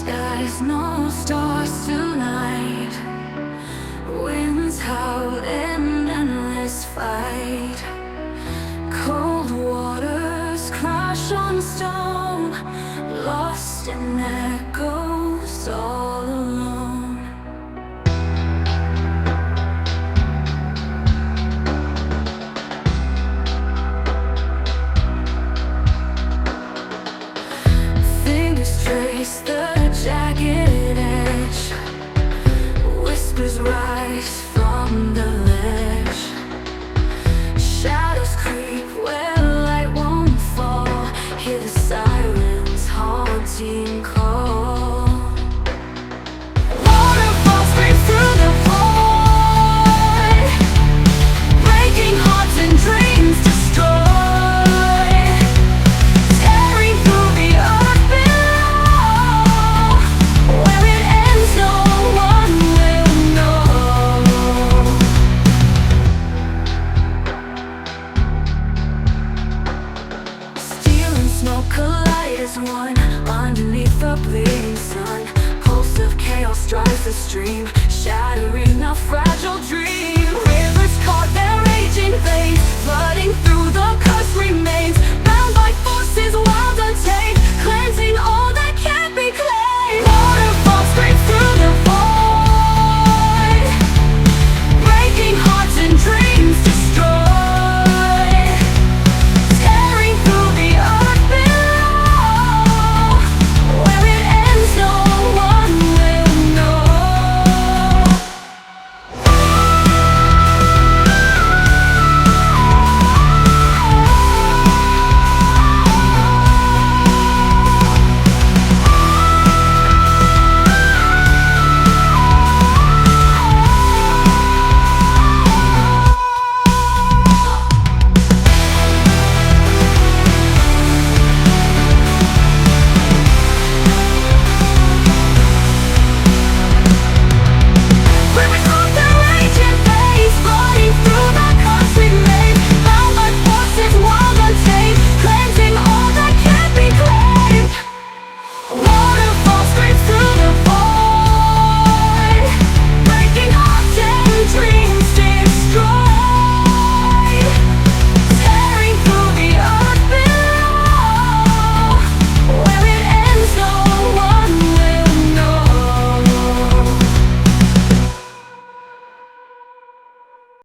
skies, no stars tonight. Winds howl in endless fight. Cold waters crash on stone, lost in echoes all alone. Fingers trace the jagged edge, whispers rise from the ledge. Shadows creep where light won't fall, hear the sirens' haunting call. Waterfall screams through the void, breaking hearts and dreams destroy, tearing through the earth below. Where it ends no one will know. Steel and smoke collide as one underneath the bleeding sun. Pulse of chaos drives the stream, shattering a fragile dream. Rivers caught their raging veins, flooding through the cursed remains. Bound by forces wild untamed, cleansing